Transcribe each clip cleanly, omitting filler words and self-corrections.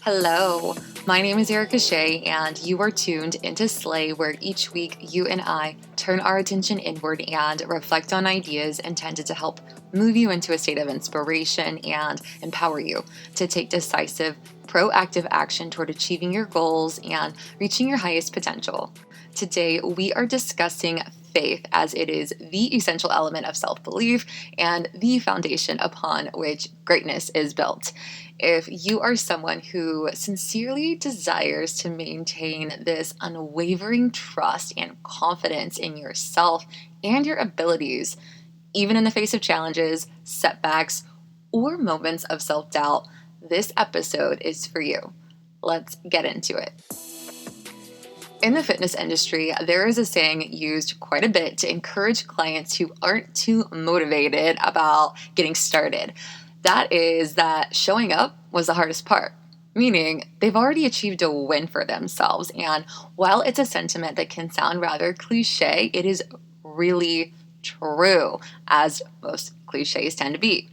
Hello, my name is Erica Shea, and you are tuned into Slay, where each week you and I turn our attention inward and reflect on ideas intended to help move you into a state of inspiration and empower you to take decisive, proactive action toward achieving your goals and reaching your highest potential. Today, we are discussing faith as it is the essential element of self-belief and the foundation upon which greatness is built. If you are someone who sincerely desires to maintain this unwavering trust and confidence in yourself and your abilities, even in the face of challenges, setbacks, or moments of self-doubt, this episode is for you. Let's get into it. In the fitness industry, there is a saying used quite a bit to encourage clients who aren't too motivated about getting started. That is that showing up was the hardest part, meaning they've already achieved a win for themselves. And while it's a sentiment that can sound rather cliche, it is really true, as most cliches tend to be.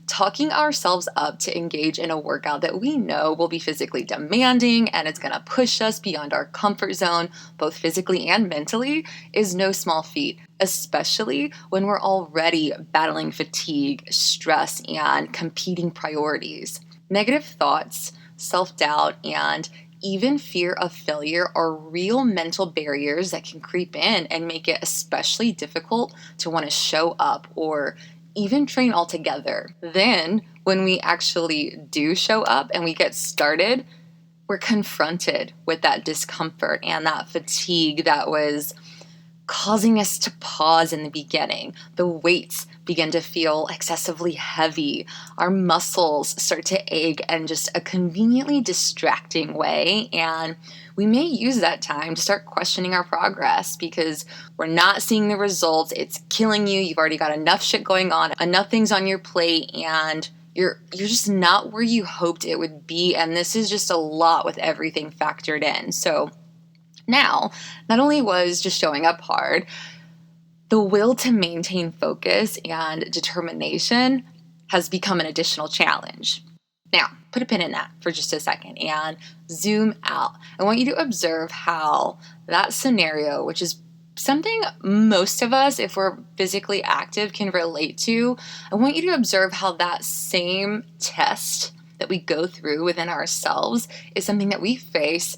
Talking ourselves up to engage in a workout that we know will be physically demanding and it's going to push us beyond our comfort zone, both physically and mentally, is no small feat, especially when we're already battling fatigue, stress, and competing priorities. Negative thoughts, self-doubt, and even fear of failure are real mental barriers that can creep in and make it especially difficult to want to show up or even train altogether. Then, when we actually do show up and we get started, we're confronted with that discomfort and that fatigue that was causing us to pause in the beginning. The weights begin to feel excessively heavy. Our muscles start to ache in just a conveniently distracting way. And we may use that time to start questioning our progress because we're not seeing the results. It's killing you. You've already got enough shit going on, enough things on your plate, and you're just not where you hoped it would be. And this is just a lot with everything factored in. So now, not only was just showing up hard, the will to maintain focus and determination has become an additional challenge. Now, put a pin in that for just a second and zoom out. I want you to observe how that scenario, which is something most of us, if we're physically active, can relate to. I want you to observe how that same test that we go through within ourselves is something that we face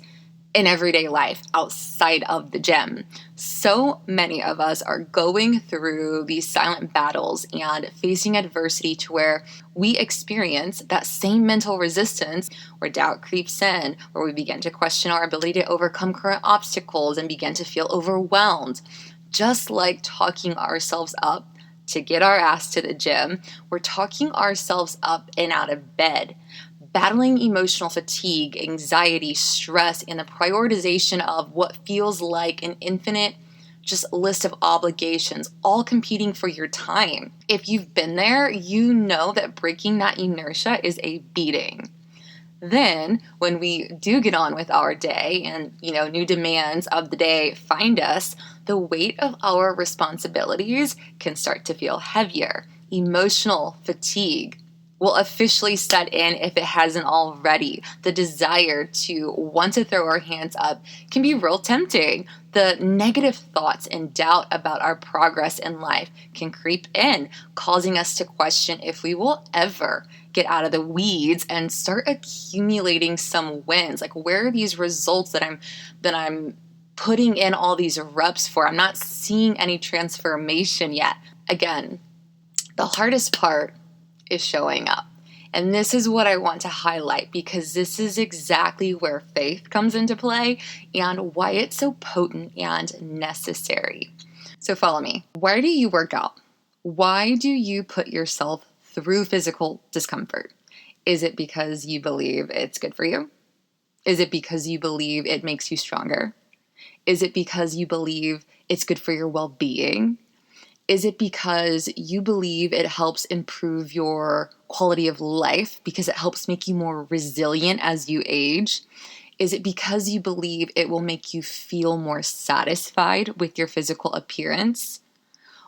in everyday life outside of the gym. So many of us are going through these silent battles and facing adversity to where we experience that same mental resistance where doubt creeps in, where we begin to question our ability to overcome current obstacles and begin to feel overwhelmed. Just like talking ourselves up to get our ass to the gym, we're talking ourselves up and out of bed. Battling emotional fatigue, anxiety, stress, and the prioritization of what feels like an infinite just list of obligations, all competing for your time. If you've been there, you know that breaking that inertia is a beating. Then, when we do get on with our day and, new demands of the day find us, the weight of our responsibilities can start to feel heavier. Emotional fatigue will officially set in if it hasn't already. The desire to want to throw our hands up can be real tempting. The negative thoughts and doubt about our progress in life can creep in, causing us to question if we will ever get out of the weeds and start accumulating some wins. Like, where are these results that I'm putting in all these reps for? I'm not seeing any transformation yet. Again, the hardest part is showing up. And this is what I want to highlight because this is exactly where faith comes into play and why it's so potent and necessary. So follow me. Why do you work out? Why do you put yourself through physical discomfort? Is it because you believe it's good for you? Is it because you believe it makes you stronger? Is it because you believe it's good for your well-being? Is it because you believe it helps improve your quality of life because it helps make you more resilient as you age? Is it because you believe it will make you feel more satisfied with your physical appearance?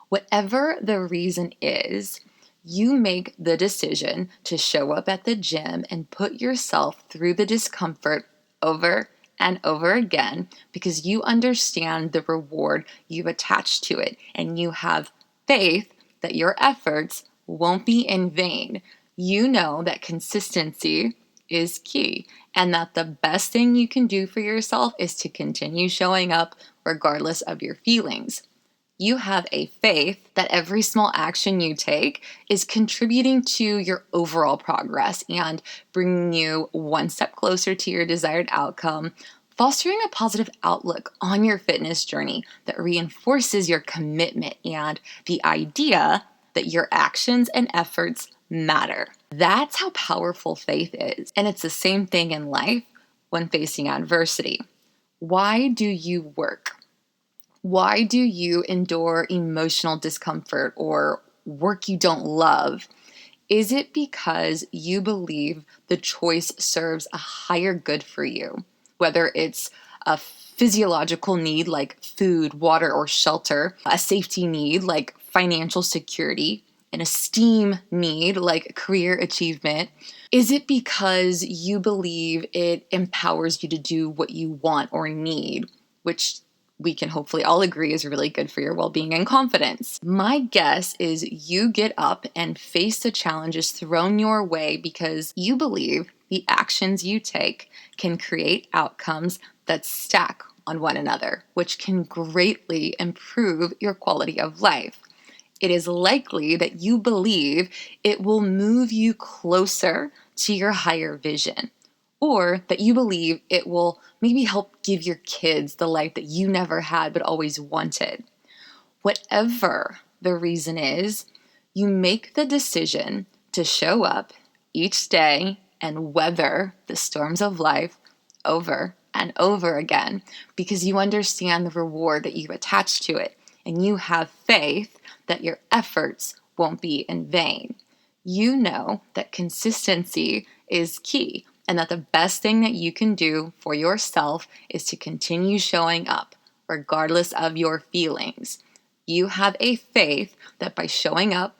Whatever the reason is, You make the decision to show up at the gym and put yourself through the discomfort over and over again because you understand the reward you've attached to it and you have faith that your efforts won't be in vain. You know that consistency is key and that the best thing you can do for yourself is to continue showing up regardless of your feelings. You have a faith that every small action you take is contributing to your overall progress and bringing you one step closer to your desired outcome, fostering a positive outlook on your fitness journey that reinforces your commitment and the idea that your actions and efforts matter. That's how powerful faith is. And it's the same thing in life when facing adversity. Why do you work? Why do you endure emotional discomfort or work you don't love? Is it because you believe the choice serves a higher good for you? Whether it's a physiological need like food, water, or shelter, a safety need like financial security, an esteem need like career achievement? Is it because you believe it empowers you to do what you want or need, which we can hopefully all agree is really good for your well-being and confidence? My guess is you get up and face the challenges thrown your way because you believe the actions you take can create outcomes that stack on one another, which can greatly improve your quality of life. It is likely that you believe it will move you closer to your higher vision, or that you believe it will maybe help give your kids the life that you never had but always wanted. Whatever the reason is, you make the decision to show up each day and weather the storms of life over and over again because you understand the reward that you attach to it and you have faith that your efforts won't be in vain. You know that consistency is key and that the best thing that you can do for yourself is to continue showing up regardless of your feelings. You have a faith that by showing up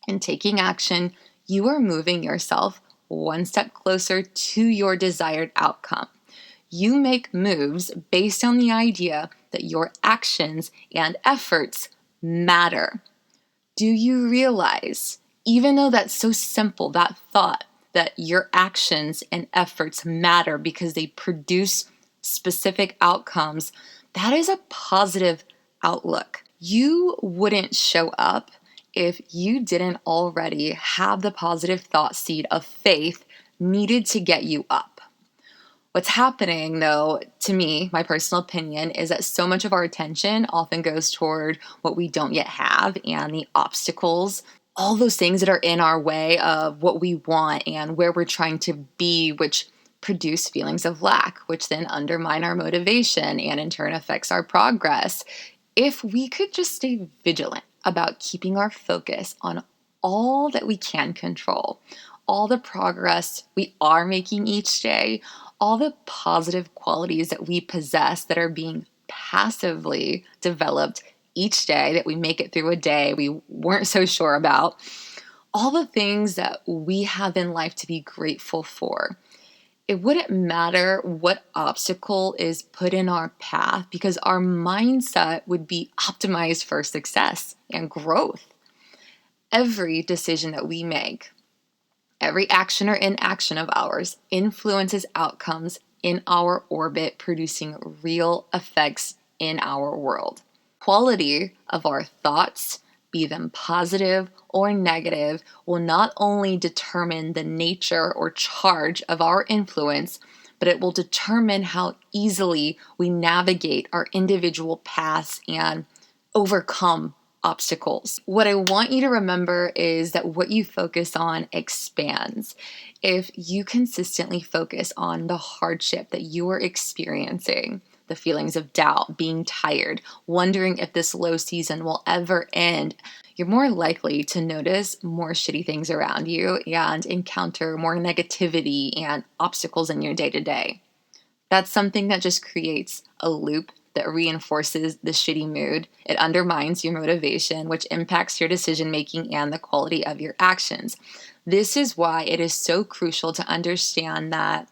and taking action, you are moving yourself one step closer to your desired outcome. You make moves based on the idea that your actions and efforts matter. Do you realize, even though that's so simple, that thought that your actions and efforts matter because they produce specific outcomes, that is a positive outlook. You wouldn't show up if you didn't already have the positive thought seed of faith needed to get you up. What's happening, though, to me, my personal opinion, is that so much of our attention often goes toward what we don't yet have and the obstacles, all those things that are in our way of what we want and where we're trying to be, which produce feelings of lack, which then undermine our motivation and in turn affects our progress. If we could just stay vigilant about keeping our focus on all that we can control, all the progress we are making each day, all the positive qualities that we possess that are being passively developed each day, that we make it through a day we weren't so sure about, all the things that we have in life to be grateful for. It wouldn't matter what obstacle is put in our path because our mindset would be optimized for success and growth. Every decision that we make, every action or inaction of ours influences outcomes in our orbit, producing real effects in our world. Quality of our thoughts, be them positive or negative, will not only determine the nature or charge of our influence, but it will determine how easily we navigate our individual paths and overcome obstacles. What I want you to remember is that what you focus on expands. If you consistently focus on the hardship that you are experiencing, the feelings of doubt, being tired, wondering if this low season will ever end, you're more likely to notice more shitty things around you and encounter more negativity and obstacles in your day-to-day. That's something that just creates a loop that reinforces the shitty mood. It undermines your motivation, which impacts your decision making and the quality of your actions. This is why it is so crucial to understand that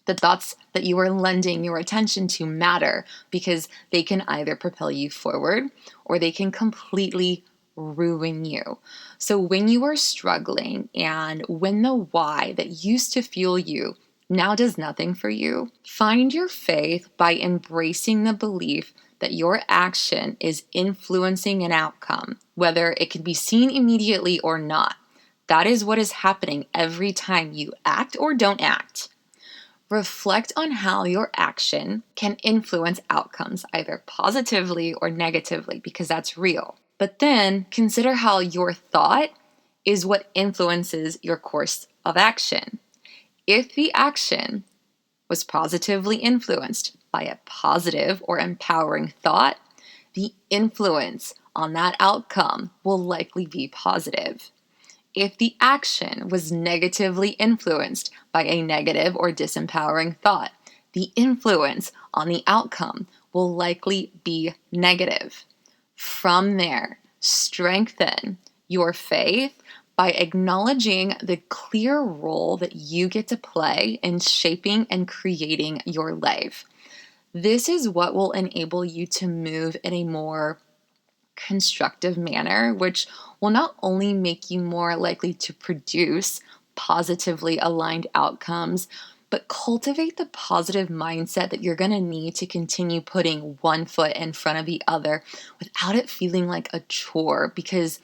the thoughts that you are lending your attention to matter, because they can either propel you forward or they can completely ruin you. So when you are struggling and when the why that used to fuel you now does nothing for you, find your faith by embracing the belief that your action is influencing an outcome, whether it can be seen immediately or not. That is what is happening every time you act or don't act. Reflect on how your action can influence outcomes, either positively or negatively, because that's real. But then consider how your thought is what influences your course of action. If the action was positively influenced by a positive or empowering thought, the influence on that outcome will likely be positive. If the action was negatively influenced by a negative or disempowering thought, the influence on the outcome will likely be negative. From there, strengthen your faith by acknowledging the clear role that you get to play in shaping and creating your life. This is what will enable you to move in a more constructive manner, which will not only make you more likely to produce positively aligned outcomes, but cultivate the positive mindset that you're going to need to continue putting one foot in front of the other without it feeling like a chore, because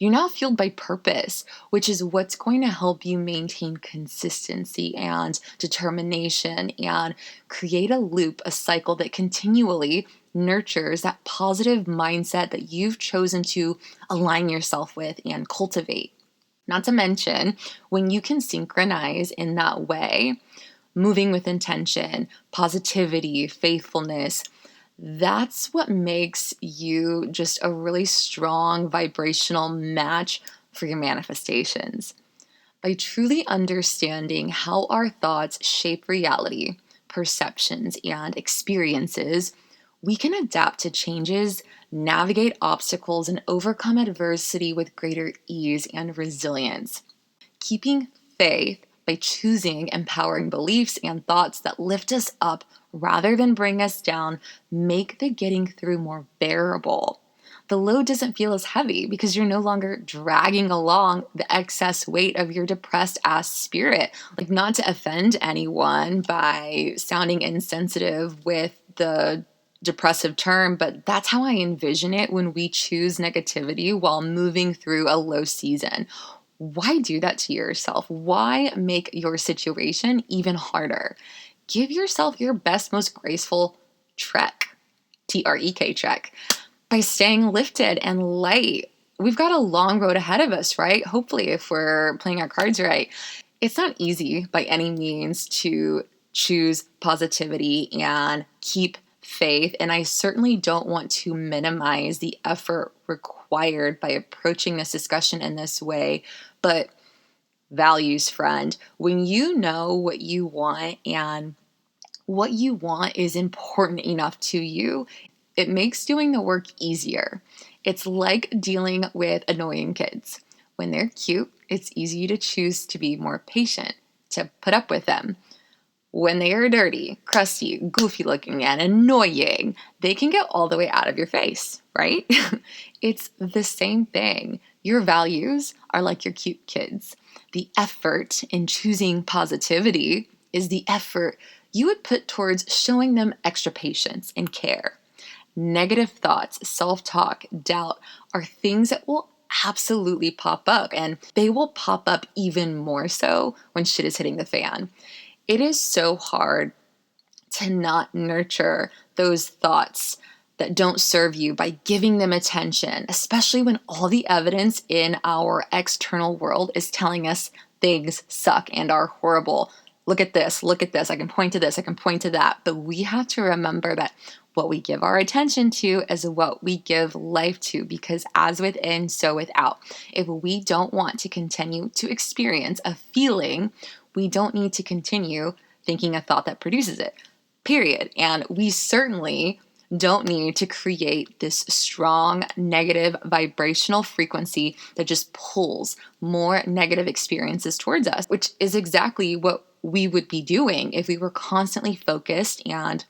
you're now fueled by purpose, which is what's going to help you maintain consistency and determination and create a loop, a cycle that continually nurtures that positive mindset that you've chosen to align yourself with and cultivate. Not to mention, when you can synchronize in that way, moving with intention, positivity, faithfulness, that's what makes you just a really strong vibrational match for your manifestations. By truly understanding how our thoughts shape reality, perceptions, and experiences, we can adapt to changes, navigate obstacles, and overcome adversity with greater ease and resilience. Keeping faith by choosing empowering beliefs and thoughts that lift us up rather than bring us down make the getting through more bearable. The load doesn't feel as heavy because you're no longer dragging along the excess weight of your depressed ass spirit. Like, not to offend anyone by sounding insensitive with the depressive term, but that's how I envision it when we choose negativity while moving through a low season. Why do that to yourself? Why make your situation even harder? Give yourself your best, most graceful trek, T-R-E-K, trek, by staying lifted and light. We've got a long road ahead of us, right? Hopefully, if we're playing our cards right. It's not easy by any means to choose positivity and keep faith, and I certainly don't want to minimize the effort required by approaching this discussion in this way, but values, friend, when you know what you want and what you want is important enough to you, it makes doing the work easier. It's like dealing with annoying kids. When they're cute, it's easy to choose to be more patient, to put up with them. When they are dirty, crusty, goofy looking, and annoying, they can get all the way out of your face, right? It's the same thing. Your values are like your cute kids. The effort in choosing positivity is the effort you would put towards showing them extra patience and care. Negative thoughts, self-talk, doubt are things that will absolutely pop up, and they will pop up even more so when shit is hitting the fan. It is so hard to not nurture those thoughts that don't serve you by giving them attention, especially when all the evidence in our external world is telling us things suck and are horrible. Look at this, I can point to this, I can point to that. But we have to remember that what we give our attention to is what we give life to, because as within, so without. If we don't want to continue to experience a feeling, we don't need to continue thinking a thought that produces it, period. And we certainly don't need to create this strong negative vibrational frequency that just pulls more negative experiences towards us, which is exactly what we would be doing if we were constantly focused and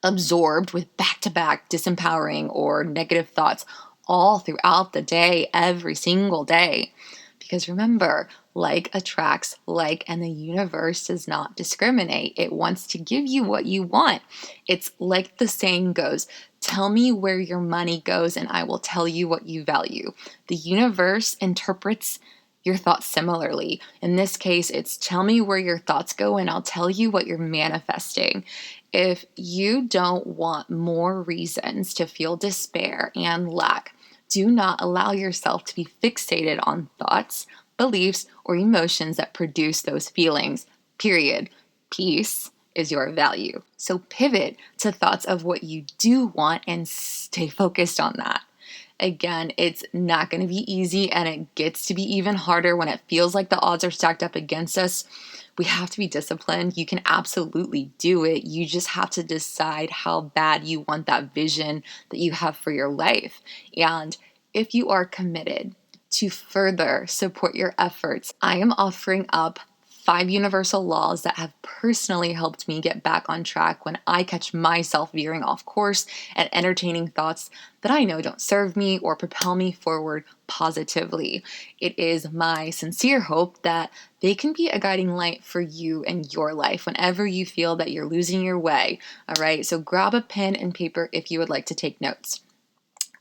absorbed with back-to-back disempowering or negative thoughts all throughout the day, every single day. Because remember, like attracts like, and the universe does not discriminate. It wants to give you what you want. It's like the saying goes, tell me where your money goes and I will tell you what you value. The universe interprets your thoughts similarly. In this case, it's tell me where your thoughts go and I'll tell you what you're manifesting. If you don't want more reasons to feel despair and lack, do not allow yourself to be fixated on thoughts, beliefs, or emotions that produce those feelings. Period. Peace is your value. So pivot to thoughts of what you do want and stay focused on that. Again, it's not going to be easy, and it gets to be even harder when it feels like the odds are stacked up against us. We have to be disciplined. You can absolutely do it. You just have to decide how bad you want that vision that you have for your life. And if you are committed to further support your efforts, I am offering up 5 universal laws that have personally helped me get back on track when I catch myself veering off course and entertaining thoughts that I know don't serve me or propel me forward positively. It is my sincere hope that they can be a guiding light for you and your life whenever you feel that you're losing your way. All right, so grab a pen and paper if you would like to take notes.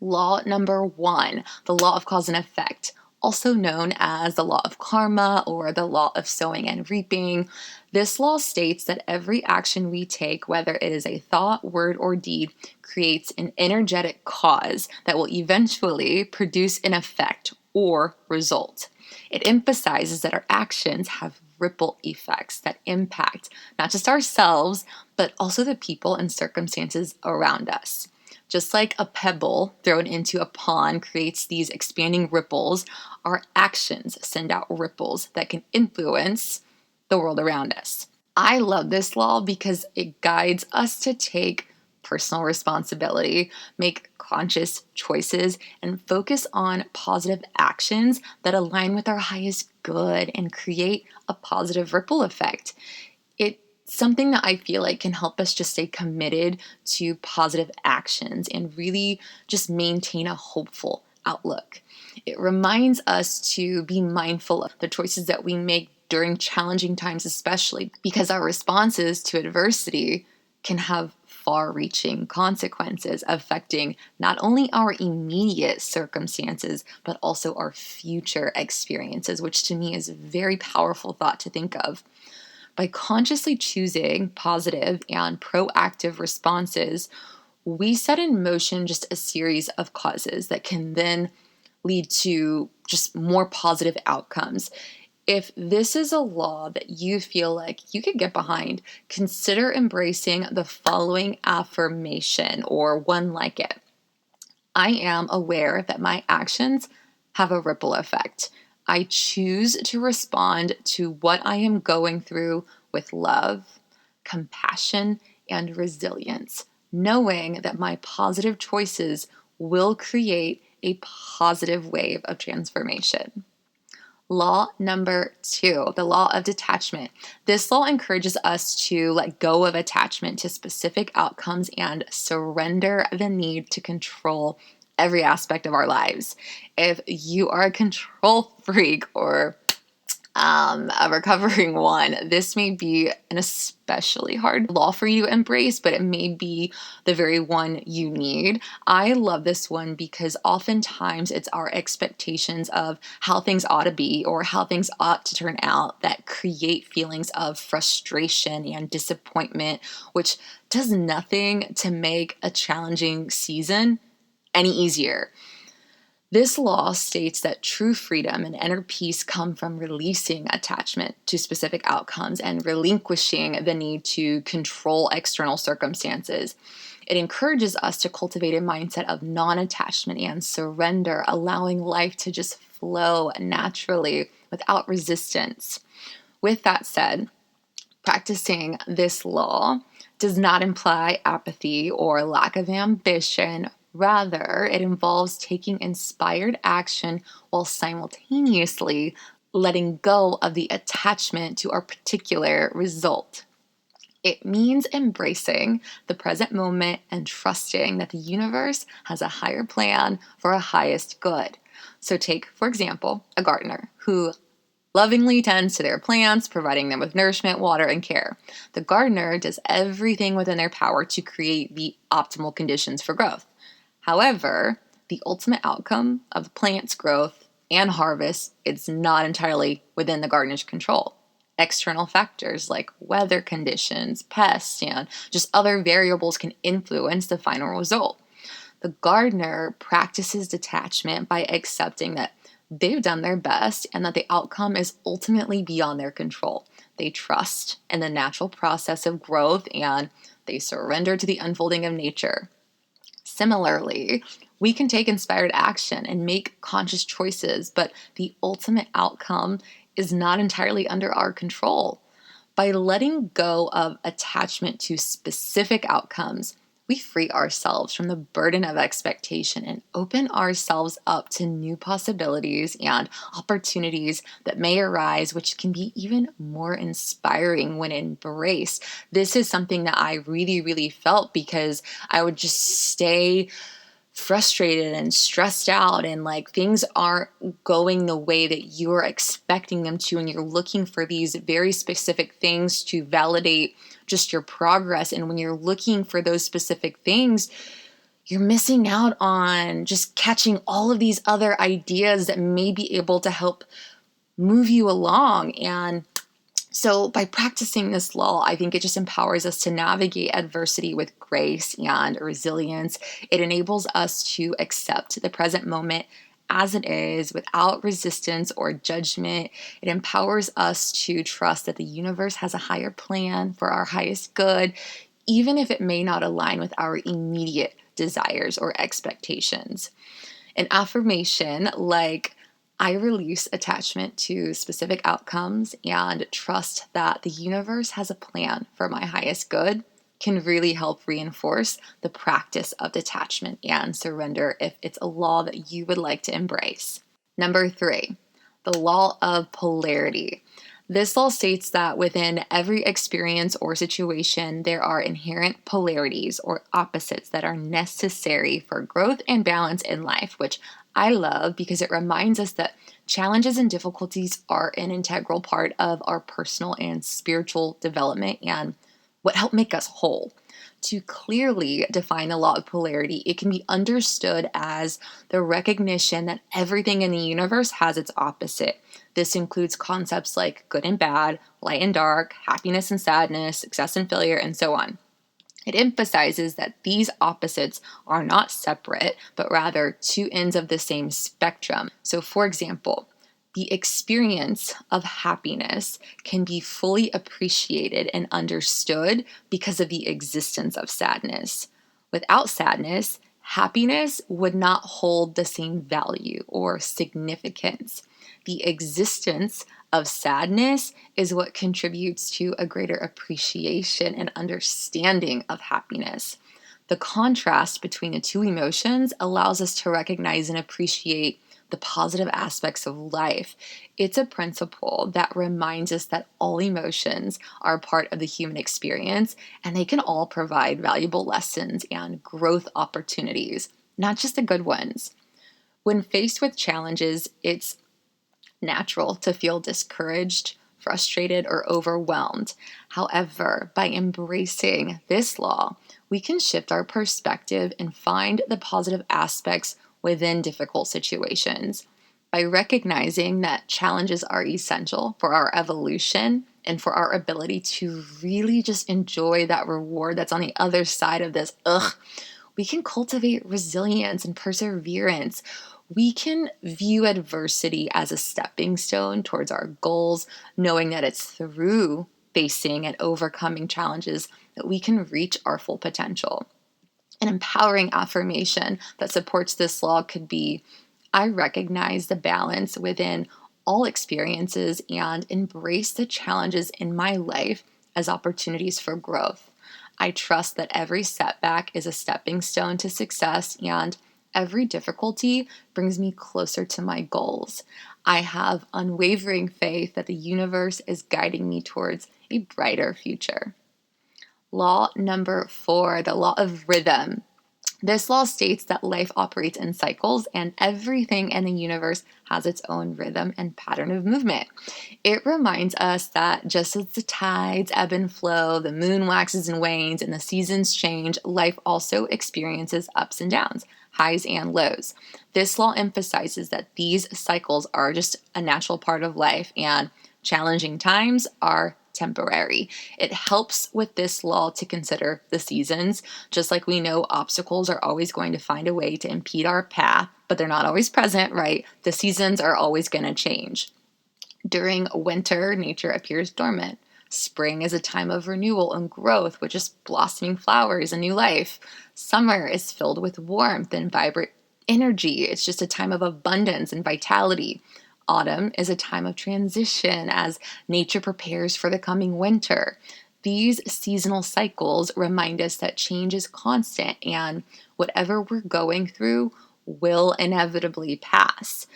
Law number 1, the law of cause and effect, also known as the law of karma or the law of sowing and reaping. This law states that every action we take, whether it is a thought, word, or deed, creates an energetic cause that will eventually produce an effect or result. It emphasizes that our actions have ripple effects that impact not just ourselves, but also the people and circumstances around us. Just like a pebble thrown into a pond creates these expanding ripples, our actions send out ripples that can influence the world around us. I love this law because it guides us to take personal responsibility, make conscious choices, and focus on positive actions that align with our highest good and create a positive ripple effect. It's something that I feel like can help us just stay committed to positive actions and really just maintain a hopeful outlook. It reminds us to be mindful of the choices that we make during challenging times, especially because our responses to adversity can have far-reaching consequences affecting not only our immediate circumstances, but also our future experiences, which to me is a very powerful thought to think of. By consciously choosing positive and proactive responses, we set in motion just a series of causes that can then lead to just more positive outcomes. If this is a law that you feel like you could get behind, consider embracing the following affirmation or one like it. I am aware that my actions have a ripple effect. I choose to respond to what I am going through with love, compassion, and resilience, knowing that my positive choices will create a positive wave of transformation. Law number 2, the law of detachment. This law encourages us to let go of attachment to specific outcomes and surrender the need to control every aspect of our lives. If you are a control freak or a recovering one, this may be an especially hard law for you to embrace, but it may be the very one you need. I love this one because oftentimes it's our expectations of how things ought to be or how things ought to turn out that create feelings of frustration and disappointment, which does nothing to make a challenging season any easier. This law states that true freedom and inner peace come from releasing attachment to specific outcomes and relinquishing the need to control external circumstances. It encourages us to cultivate a mindset of non-attachment and surrender, allowing life to just flow naturally without resistance. With that said, practicing this law does not imply apathy or lack of ambition. Rather, it involves taking inspired action while simultaneously letting go of the attachment to our particular result. It means embracing the present moment and trusting that the universe has a higher plan for our highest good. So, take, for example, a gardener who lovingly tends to their plants, providing them with nourishment, water, and care. The gardener does everything within their power to create the optimal conditions for growth. However, the ultimate outcome of the plant's growth and harvest is not entirely within the gardener's control. External factors like weather conditions, pests, and just other variables can influence the final result. The gardener practices detachment by accepting that they've done their best and that the outcome is ultimately beyond their control. They trust in the natural process of growth and they surrender to the unfolding of nature. Similarly, we can take inspired action and make conscious choices, but the ultimate outcome is not entirely under our control. By letting go of attachment to specific outcomes, we free ourselves from the burden of expectation and open ourselves up to new possibilities and opportunities that may arise, which can be even more inspiring when embraced. This is something that I really, really felt because I would just stay frustrated and stressed out and like things aren't going the way that you're expecting them to, and you're looking for these very specific things to validate just your progress. And when you're looking for those specific things, you're missing out on just catching all of these other ideas that may be able to help move you along. And so by practicing this law, I think it just empowers us to navigate adversity with grace and resilience. It enables us to accept the present moment as it is without resistance or judgment. It empowers us to trust that the universe has a higher plan for our highest good, even if it may not align with our immediate desires or expectations. An affirmation like, I release attachment to specific outcomes and trust that the universe has a plan for my highest good, can really help reinforce the practice of detachment and surrender if it's a law that you would like to embrace. Number 3, the law of polarity. This law states that within every experience or situation, there are inherent polarities or opposites that are necessary for growth and balance in life, which I love because it reminds us that challenges and difficulties are an integral part of our personal and spiritual development and what help make us whole. To clearly define the law of polarity, it can be understood as the recognition that everything in the universe has its opposite. This includes concepts like good and bad, light and dark, happiness and sadness, success and failure, and so on. It emphasizes that these opposites are not separate, but rather two ends of the same spectrum. So, for example, the experience of happiness can be fully appreciated and understood because of the existence of sadness. Without sadness, happiness would not hold the same value or significance. The existence of sadness is what contributes to a greater appreciation and understanding of happiness. The contrast between the two emotions allows us to recognize and appreciate the positive aspects of life. It's a principle that reminds us that all emotions are part of the human experience and they can all provide valuable lessons and growth opportunities, not just the good ones. When faced with challenges, it's natural to feel discouraged, frustrated, or overwhelmed. However, by embracing this law, we can shift our perspective and find the positive aspects within difficult situations. By recognizing that challenges are essential for our evolution and for our ability to really just enjoy that reward that's on the other side of this, we can cultivate resilience and perseverance. We can view adversity as a stepping stone towards our goals, knowing that it's through facing and overcoming challenges that we can reach our full potential. An empowering affirmation that supports this law could be, I recognize the balance within all experiences and embrace the challenges in my life as opportunities for growth. I trust that every setback is a stepping stone to success, and every difficulty brings me closer to my goals. I have unwavering faith that the universe is guiding me towards a brighter future. Law number 4, the law of rhythm. This law states that life operates in cycles and everything in the universe has its own rhythm and pattern of movement. It reminds us that just as the tides ebb and flow, the moon waxes and wanes, and the seasons change, life also experiences ups and downs, highs and lows. This law emphasizes that these cycles are just a natural part of life and challenging times are temporary. It helps with this law to consider the seasons. Just like we know obstacles are always going to find a way to impede our path, but they're not always present, right? The seasons are always going to change. During winter, nature appears dormant. Spring is a time of renewal and growth with just blossoming flowers and new life. Summer is filled with warmth and vibrant energy. It's just a time of abundance and vitality. Autumn is a time of transition as nature prepares for the coming winter. These seasonal cycles remind us that change is constant and whatever we're going through will inevitably pass.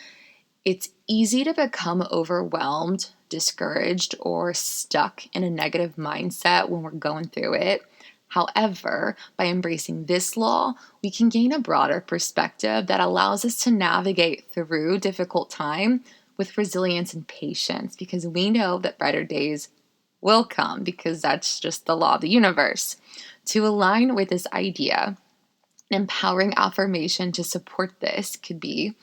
It's easy to become overwhelmed, discouraged, or stuck in a negative mindset when we're going through it. However, by embracing this law, we can gain a broader perspective that allows us to navigate through difficult time with resilience and patience because we know that brighter days will come because that's just the law of the universe. To align with this idea, an empowering affirmation to support this could be,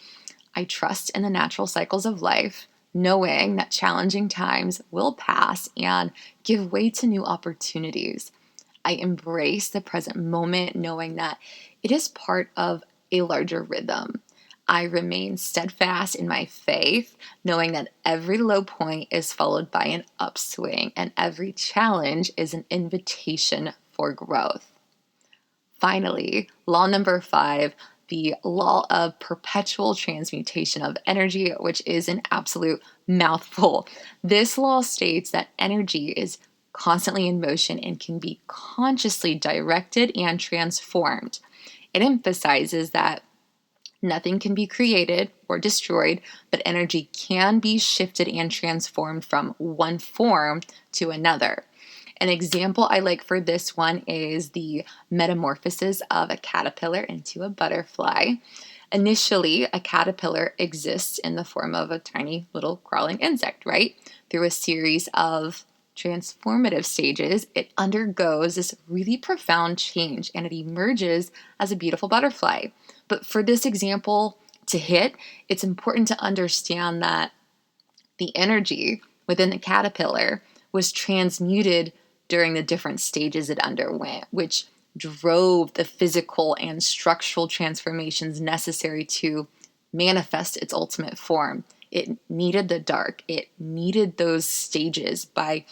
I trust in the natural cycles of life, knowing that challenging times will pass and give way to new opportunities. I embrace the present moment, knowing that it is part of a larger rhythm. I remain steadfast in my faith, knowing that every low point is followed by an upswing and every challenge is an invitation for growth. Finally, law number 5, the law of perpetual transmutation of energy, which is an absolute mouthful. This law states that energy is constantly in motion and can be consciously directed and transformed. It emphasizes that nothing can be created or destroyed, but energy can be shifted and transformed from one form to another. An example I like for this one is the metamorphosis of a caterpillar into a butterfly. Initially, a caterpillar exists in the form of a tiny little crawling insect, right? Through a series of transformative stages, it undergoes this really profound change and it emerges as a beautiful butterfly. But for this example to hit, it's important to understand that the energy within the caterpillar was transmuted during the different stages it underwent, which drove the physical and structural transformations necessary to manifest its ultimate form. It needed the dark. It needed those stages. By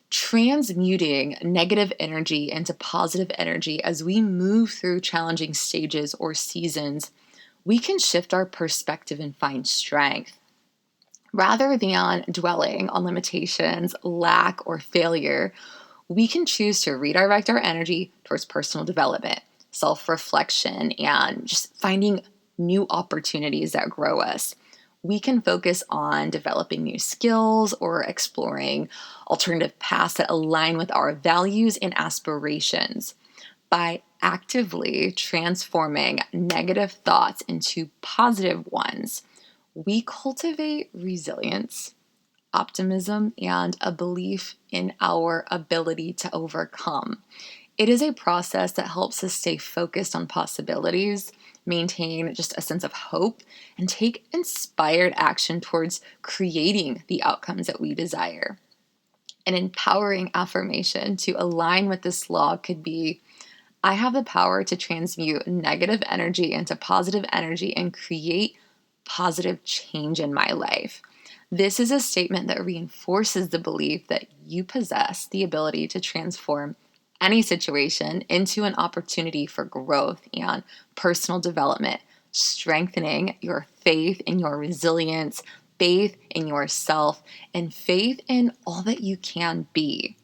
transmuting negative energy into positive energy as we move through challenging stages or seasons, we can shift our perspective and find strength. Rather than dwelling on limitations, lack, or failure, we can choose to redirect our energy towards personal development, self reflection, and just finding new opportunities that grow us. We can focus on developing new skills or exploring alternative paths that align with our values and aspirations. By actively transforming negative thoughts into positive ones, we cultivate resilience, optimism, and a belief in our ability to overcome. It is a process that helps us stay focused on possibilities, maintain just a sense of hope, and take inspired action towards creating the outcomes that we desire. An empowering affirmation to align with this law could be, I have the power to transmute negative energy into positive energy and create positive change in my life. This is a statement that reinforces the belief that you possess the ability to transform any situation into an opportunity for growth and personal development, strengthening your faith in your resilience, faith in yourself, and faith in all that you can be.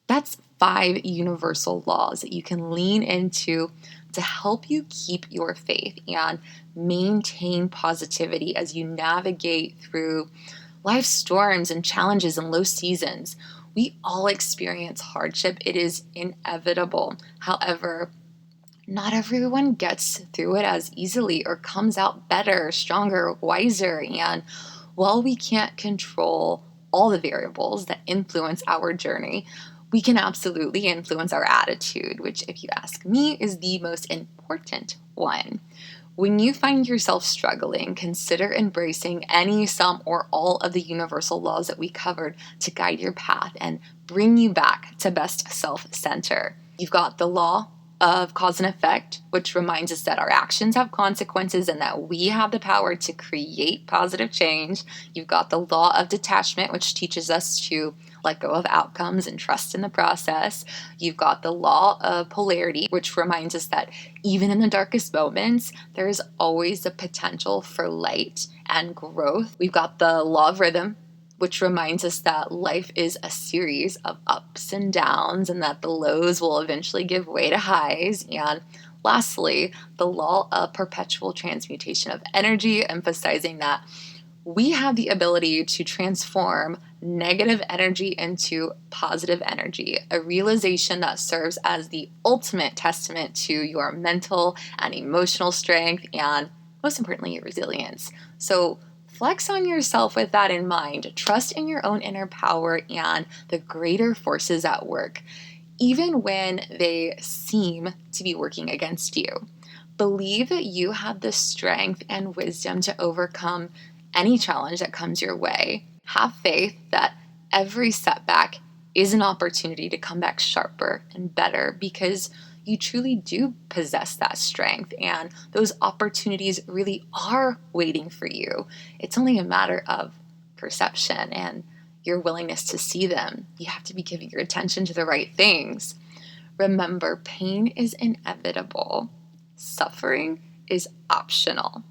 That's 5 universal laws that you can lean into to help you keep your faith and maintain positivity as you navigate through life's storms and challenges and low seasons. We all experience hardship. It is inevitable. However, not everyone gets through it as easily or comes out better, stronger, wiser. And while we can't control all the variables that influence our journey, we can absolutely influence our attitude, which, if you ask me, is the most important one. When you find yourself struggling, consider embracing any, some, or all of the universal laws that we covered to guide your path and bring you back to best self-center. You've got the law of cause and effect, which reminds us that our actions have consequences and that we have the power to create positive change. You've got the law of detachment, which teaches us to let go of outcomes and trust in the process. You've got the law of polarity, which reminds us that even in the darkest moments, there is always the potential for light and growth. We've got the law of rhythm, which reminds us that life is a series of ups and downs and that the lows will eventually give way to highs. And lastly, the law of perpetual transmutation of energy, emphasizing that we have the ability to transform negative energy into positive energy, a realization that serves as the ultimate testament to your mental and emotional strength and, most importantly, your resilience. So flex on yourself with that in mind. Trust in your own inner power and the greater forces at work, even when they seem to be working against you. Believe that you have the strength and wisdom to overcome any challenge that comes your way. Have faith that every setback is an opportunity to come back sharper and better because you truly do possess that strength and those opportunities really are waiting for you. It's only a matter of perception and your willingness to see them. You have to be giving your attention to the right things. Remember, pain is inevitable. Suffering is optional.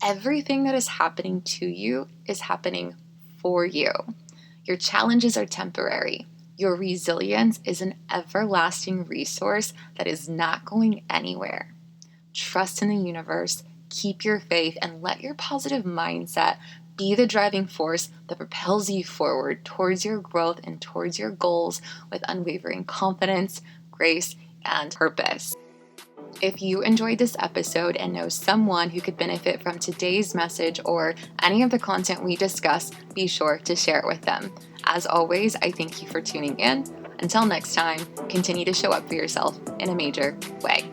Everything that is happening to you is happening for you. Your challenges are temporary. Your resilience is an everlasting resource that is not going anywhere. Trust in the universe, keep your faith, and let your positive mindset be the driving force that propels you forward towards your growth and towards your goals with unwavering confidence, grace, and purpose. If you enjoyed this episode and know someone who could benefit from today's message or any of the content we discuss, be sure to share it with them. As always, I thank you for tuning in. Until next time, continue to show up for yourself in a major way.